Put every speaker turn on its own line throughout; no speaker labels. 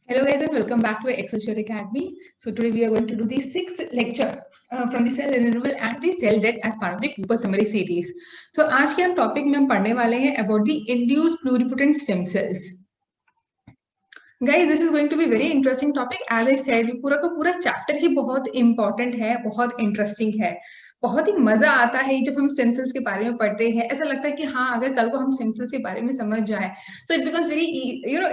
Hello guys and welcome back to Excelsior Academy. So today we are going to do the sixth lecture from the cell renewal and the cell death as part of the Cooper summary series. So आज के हम topic में हम पढ़ने वाले हैं about the induced pluripotent stem cells. Guys, this is going to be very interesting topic. As I said, पूरा का पूरा चैप्टर ही बहुत important है, बहुत interesting है. बहुत ही मजा आता है जब हम स्टेम सेल्स के बारे में पढ़ते हैं. ऐसा लगता है कि हाँ, अगर कल को हम स्टेम सेल्स के बारे में समझ जाए, so it becomes very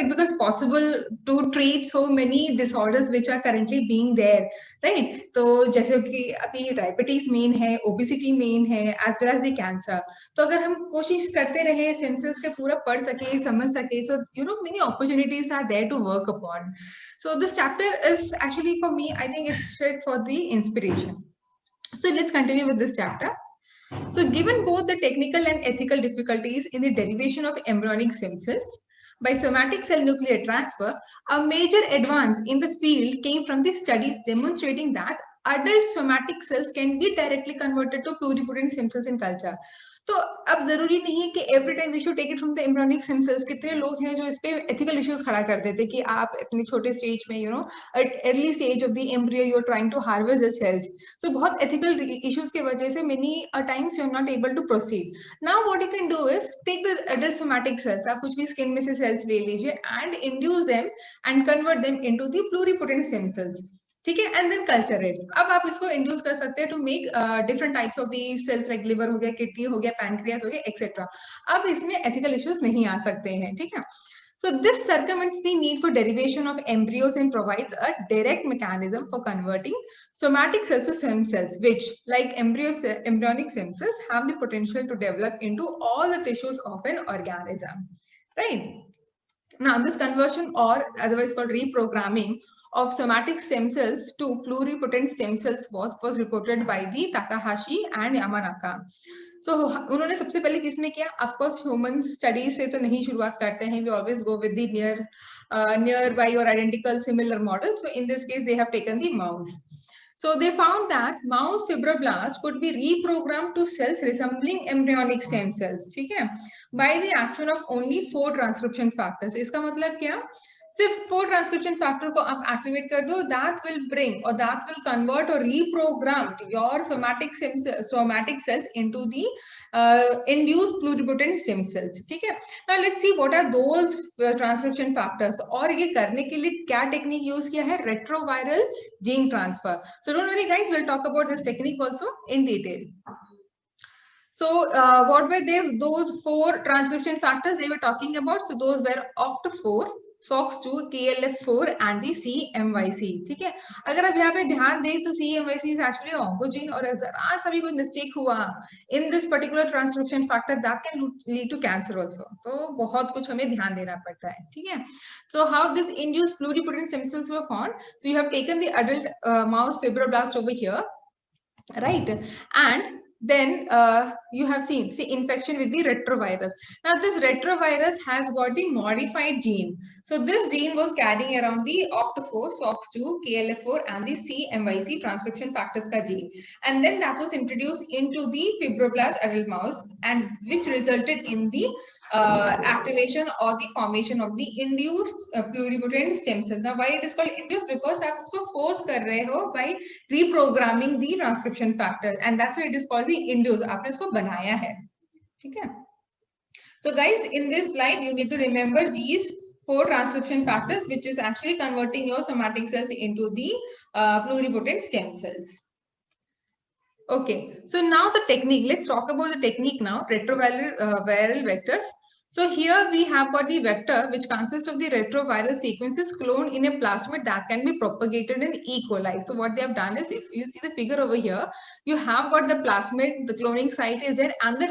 it becomes possible to treat so many disorders which are currently being there, right? तो जैसे कि अभी डायबिटीज मेन है, ओबेसिटी मेन है, as well as the cancer. तो अगर हम कोशिश करते रहे स्टेम सेल्स के पूरा पढ़ सके, समझ सके, so many opportunities are there to work upon. So this chapter is actually for me, I think it's straight for the inspiration. So let's continue with this chapter. So given both the technical and ethical difficulties in the derivation of embryonic stem cells by somatic cell nuclear transfer, a major advance in the field came from the studies demonstrating that adult somatic cells can be directly converted to pluripotent stem cells in culture. तो अब जरूरी नहीं है कि every time we should take it from the embryonic stem cells. कितने लोग हैं जो इस पे एथिकल इश्यूज खड़ा कर देते कि आप इतने छोटे स्टेज में at early stage of the embryo you are trying to harvest the cells. So बहुत एथिकल इश्यूज की वजह से many times you are not able to proceed. Now what you can do is take the adult somatic cells. आप कुछ भी skin में से cells ले लीजिए and induce them and convert them into the pluripotent stem cells. ठीक है, and then culture it. अब आप इसको इंड्यूस कर सकते हैं to make different types of the cells like liver हो गया, किडनी हो गया, पैनक्रियास हो गया, एक्सेट्रा. अब इसमें एथिकल इश्यूज नहीं आ सकते हैं. ठीक है. So this circumvents the need for derivation of embryos and provides a direct mechanism for converting somatic cells to stem cells, which, like embryonic stem cells, have the potential to develop into all the tissues of an organism. Right? Now, this conversion, or otherwise called reprogramming, of somatic stem cells to pluripotent stem cells was reported by the Takahashi and Yamanaka. So उन्होंने सबसे पहले किसमें किया? Of course, human studies से तो नहीं शुरुआत करते हैं. We always go with the nearby or identical similar model. So in this case, they have taken the mouse. So they found that mouse fibroblasts could be reprogrammed to cells resembling embryonic stem cells. ठीक है? By the action of only 4 transcription factors. इसका मतलब क्या? सिर्फ 4 transcription factor को आप activate कर दो, दैट विल ब्रिंग और दैट विल कन्वर्ट और reprogram your somatic cells into the induced pluripotent stem cells. ठीक है. Now let's see what are those transcription factors. और ये करने के लिए क्या टेक्निक यूज किया है? Retroviral gene transfer. So don't worry guys, will talk about this technique also in detail. So what were those 4 transcription factors they were talking about? So those were OCT4, SOX2, KLF4 and the CMYC. ठीक है. अगर आप यहाँ पे ध्यान दें तो CMYC is actually oncogene, और जरा सा भी कोई मिस्टेक हुआ in this particular transcription factor that can lead to cancer also. तो बहुत कुछ हमें ध्यान देना पड़ता है. ठीक है. So how this induced pluripotent stem cells were formed? So you have taken the adult mouse fibroblast over here, right? And then you have seen infection with the retrovirus. Now this retrovirus has got the modified gene. So this gene was carrying around the OCT4, SOX2, KLF4 and the CMYC transcription factors ka gene, and then that was introduced into the fibroblast adult mouse, and which resulted in the activation or the formation of the induced pluripotent stem cells. Now why it is called induced? Because आप उसको force कर रहे हो by reprogramming the transcription factor, and that's why it is called the induced. आपने इसको बनाया है. ठीक है. So guys, in this slide you need to remember these 4 transcription factors, which is actually converting your somatic cells into the pluripotent stem cells. Okay, so now the technique. Let's talk about the technique now. Retroviral vectors. So here we have got the vector which consists of the retroviral sequences cloned in a plasmid that can be propagated in E. coli. So what they have done is, if you see the figure over here, you have got the plasmid, the cloning site is there, and the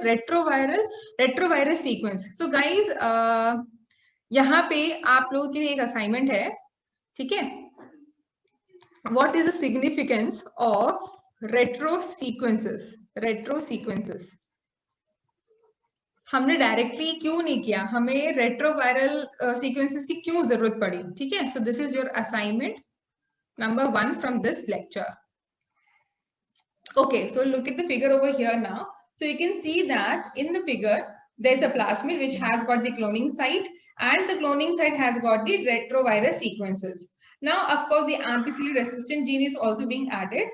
retrovirus sequence. So guys, यहाँ पे आप लोगों के लिए एक assignment है. ठीक है. What is the significance of retro sequences? हमने डायरेक्टली क्यों नहीं किया? हमें रेट्रोवायरल सीक्वेंसेस की क्यों जरूरत पड़ी? ठीक है. So this is your assignment number 1 from this lecture. Okay, so look at the figure over here now. So you can see that in the figure there's a plasmid which has got the cloning site, and the cloning site has got the retrovirus sequences. Now, of course, the ampicillin resistant gene is also being added.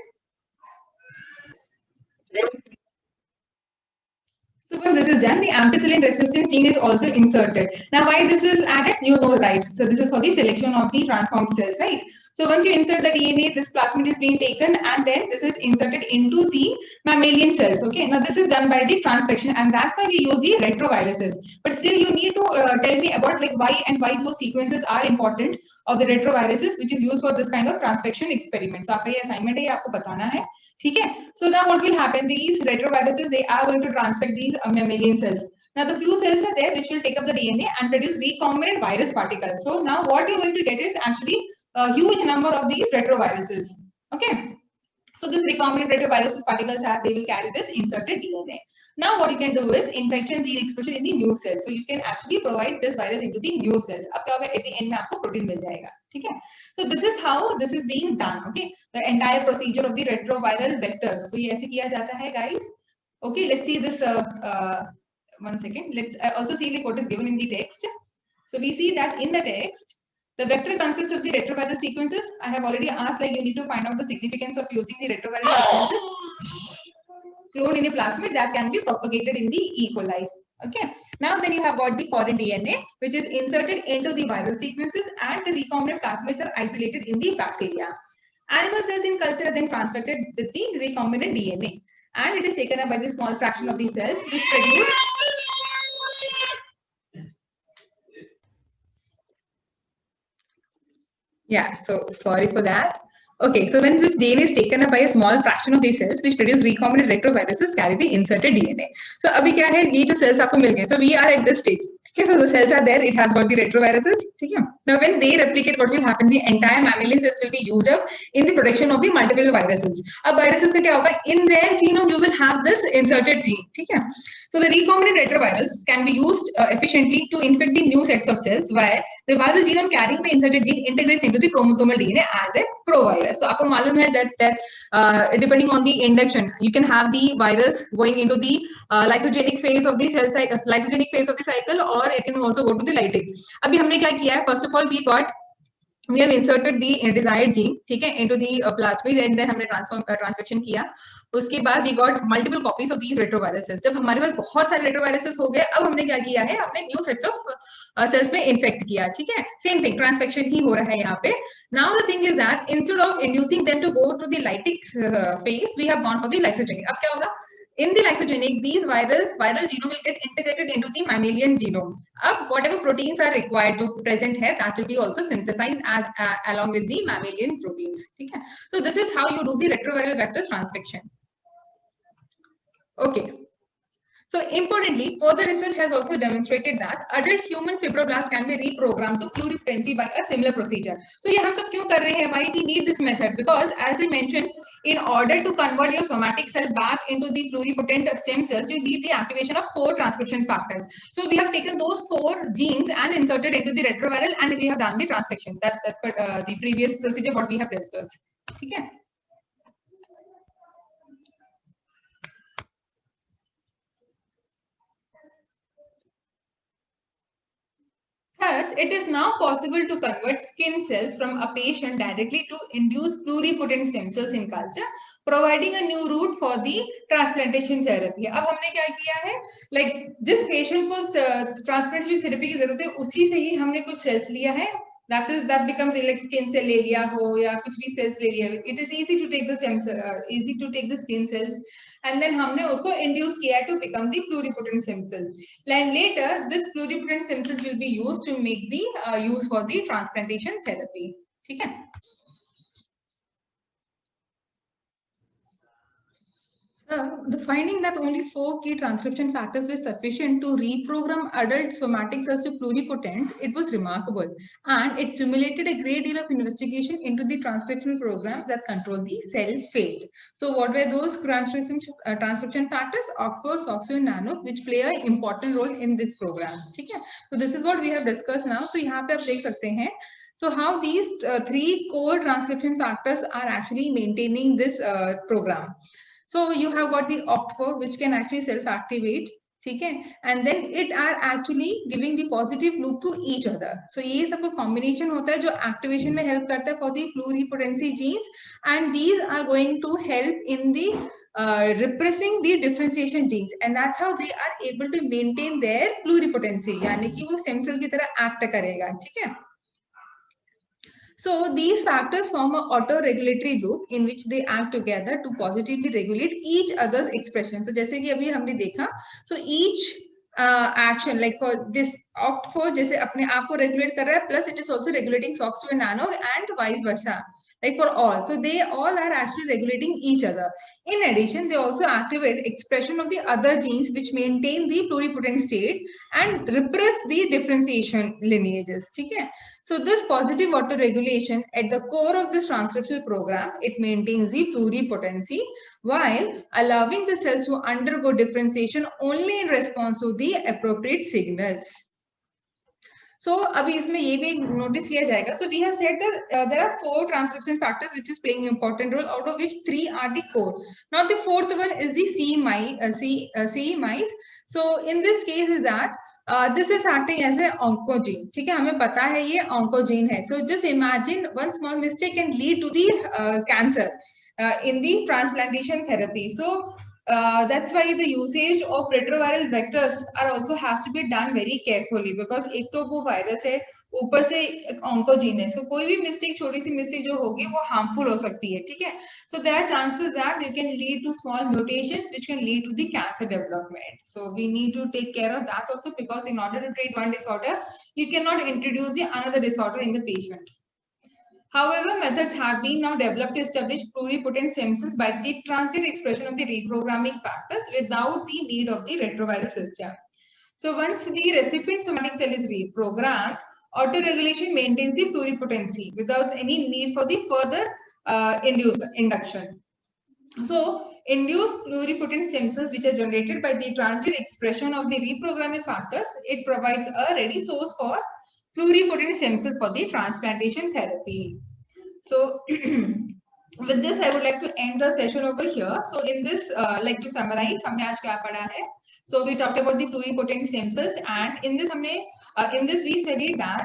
So when this is done, the ampicillin resistance gene is also inserted. Now, why this is added? You know, right? So this is for the selection of the transformed cells, right? So once you insert the DNA, this plasmid is being taken and then this is inserted into the mammalian cells. Okay. Now this is done by the transfection, and that's why we use the retroviruses. But still, you need to tell me about like why those sequences are important of the retroviruses, which is used for this kind of transfection experiment. So आपका ये assignment है, ये आपको बताना है. Okay. So now what will happen? These retroviruses, they are going to transfect these mammalian cells. Now the few cells are there which will take up the DNA and produce recombinant virus particles. So now what you're going to get is actually a huge number of these retroviruses. Okay. So this recombinant retroviruses particles have, they will carry this inserted DNA. Now what you can do is infection gene expression in the new cells. So you can actually provide this virus into the new cells. अब क्या होगा? At the end में आपको protein मिल जाएगा. ठीक है? So this is how this is being done. Okay, the entire procedure of the retroviral vectors. So ये ऐसे किया जाता है, guys. Okay, let's see this. One second. Let's also see like what is given in the text. So we see that in the text, the vector consists of the retroviral sequences. I have already asked, like you need to find out the significance of using the retroviral sequences cloned in a plasmid that can be propagated in the E. coli. Okay. Now then you have got the foreign DNA, which is inserted into the viral sequences, and the recombinant plasmids are isolated in the bacteria. Animal cells in culture are then transfected with the recombinant DNA, and it is taken up by the small fraction of the cells which produce. Yeah, so sorry for that. Okay, so when this DNA is taken up by a small fraction of these cells which produce recombinant retroviruses carry the inserted DNA. So अभी क्या है, ये जो cells आपको मिल गए. So we are at this stage. Okay, so the cells are there. It has got the retroviruses. Okay. Now when they replicate, what will happen? The entire mammalian cells will be used up in the production of the multiple viruses. अब viruses का क्या होगा? In their genome you will have this inserted gene. ठीक है? So the recombinant retrovirus can be used efficiently to infect the new sets of cells, where the viral genome carrying the inserted gene integrates into the chromosomal DNA as a provirus. So आपको मालूम है that depending on the induction, you can have the virus going into the lysogenic phase of the cell cycle, lysogenic phase of the cycle, or it can also go to the lytic. अभी हमने क्या किया है? First of all, we have inserted the desired gene, ठीक है, into the plasmid, and then हमने transfection किया. उसके बाद we got multiple copies of these retroviruses. जब हमारे पास बहुत सारे retroviruses हो गए, अब हमने क्या किया है? हमने new sets of cells में infect किया, ठीक है? Same thing, transfection ही हो रहा है यहाँ पे. Now the thing is that instead of inducing them to go to the lytic phase, we have gone for the lysogenic. अब क्या होगा? In the lysogenic, these viral genome will get integrated into the mammalian genome. Up whatever proteins are required to present here, that will be also synthesized as along with the mammalian proteins. Okay. So this is how you do the retroviral vectors transfection. Okay. So importantly, further research has also demonstrated that adult human fibroblasts can be reprogrammed to pluripotency by a similar procedure. So ये हम सब क्यों कर रहे हैं? Why we need this method? Because as I mentioned, in order to convert your somatic cell back into the pluripotent stem cells, you need the activation of 4 transcription factors. So we have taken those 4 genes and inserted into the retroviral, and we have done the transfection. That's the previous procedure what we have discussed. Okay. Thus, it is now possible to convert skin cells from a patient directly to induce pluripotent stem cells in culture, providing a new route for the transplantation therapy. अब हमने क्या किया है? Like जिस patient को transplantation therapy की जरूरत है, उसी से ही हमने कुछ cells लिया है. That becomes like skin cell ले लिया हो या कुछ भी cells ले लिया. It is easy to take the easy to take the skin cells. And then हमने उसको induce किया to become the pluripotent stem cells. And later, this pluripotent stem cells will be used to make the use for the transplantation therapy. ठीक है? The finding that only 4 key transcription factors were sufficient to reprogram adult somatic cells to pluripotent, it was remarkable, and it stimulated a great deal of investigation into the transcription programs that control the cell fate. So what were those transcription factors? OCT4, SOX2, and NANOC, which play an important role in this program. ठीक है? So this is what we have discussed now. So यहाँ पे आप देख सकते हैं. So how these 3 core transcription factors are actually maintaining this program. So you have got the OCT4, which can actually self-activate. ठीक है, and then it are actually giving the positive loop to each other. So ये सबका combination होता है जो activation में help करता है for the pluripotency genes, and these are going to help in the repressing the differentiation genes, and that's how they are able to maintain their pluripotency, यानी कि वो stem cell की तरह act करेगा. ठीक है. So these factors form an auto-regulatory loop in which they act together to positively regulate each other's expression. So जैसे कि अभी हमने देखा, so each action like for this OCT4 जैसे अपने आप को regulate कर रहा है, plus it is also regulating SOX2 and nano and vice versa, like for all. So they all are actually regulating each other. In addition, they also activate expression of the other genes which maintain the pluripotent state and repress the differentiation lineages. ठीक है. So this positive autoregulation at the core of this transcriptional program, it maintains the pluripotency while allowing the cells to undergo differentiation only in response to the appropriate signals. So अभी इसमें ये भी notice किया जाएगा. So we have said that there are 4 transcription factors which is playing important role, out of which 3 are the core. Now the fourth one is the CE-MICE. So in this case is that this is acting as an oncogene. ठीक है, हमें पता है ये oncogene है. So just imagine one small mistake can lead to the cancer in the transplantation therapy. So that's why the usage of retroviral vectors are also has to be done very carefully, because एक तो वो virus है, ऊपर से oncogene है, सो कोई भी mistake, छोटी सी मिस्टेक जो होगी वो हार्मफुल हो सकती है. ठीक है. So there are chances that it can lead to small mutations which can lead to the cancer development. So we need to take care of that also, because in order to treat one disorder, you cannot introduce the another disorder in the patient. However, methods have been now developed to establish pluripotent stem cells by the transient expression of the reprogramming factors without the need of the retroviral system. So once the recipient somatic cell is reprogrammed, autoregulation maintains the pluripotency without any need for the further induction. So induced pluripotent stem cells which are generated by the transient expression of the reprogramming factors, it provides a ready source for pluripotent stem cells for the transplantation therapy. So with this I would like to end the session over here. So in this like to summarize, हमने आज क्या पढ़ा है. So we talked about the pluripotent stem cells, and in this we studied that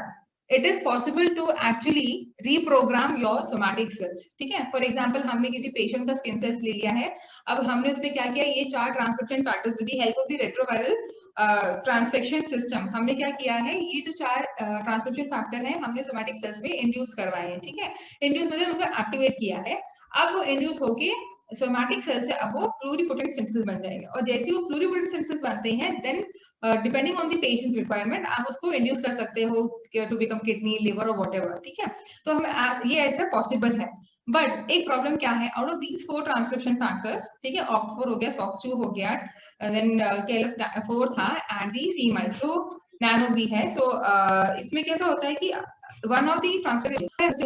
it is possible to actually reprogram your somatic cells. ठीक है. For example, हमने किसी patient का skin cells ले लिया है, अब हमने उसमें क्या किया, ये 4 transcription factors with the help of the retroviral transfection system, हमने क्या किया है, ये जो 4 ट्रांसक्रिप्शन फैक्टर है हमने सोमैटिक सेल्स में इंड्यूस करवाए हैं. ठीक है. इंड्यूस मतलब उनको एक्टिवेट किया है. अब वो इंड्यूस होके सोमैटिक सेल से अब वो प्लूरिपोटेंट स्टेम सेल्स बन जाएंगे, और जैसे वो प्लूरिपोटेंट स्टेम सेल्स बनते हैं, then depending on the patient's requirement आप उसको इंड्यूस कर सकते हो टू बिकम किडनी, लिवर और व्हाटएवर. ठीक है. तो हम ये ऐसा पॉसिबल है. बट एक प्रॉब्लम क्या है, out of these 4 transcription factors, ठीक है, OCT4 हो गया, SOX2 हो गया, देन KLF4 था, and the CE-MICE, so nano भी है. सो इसमें कैसा होता है कि one of the transcription is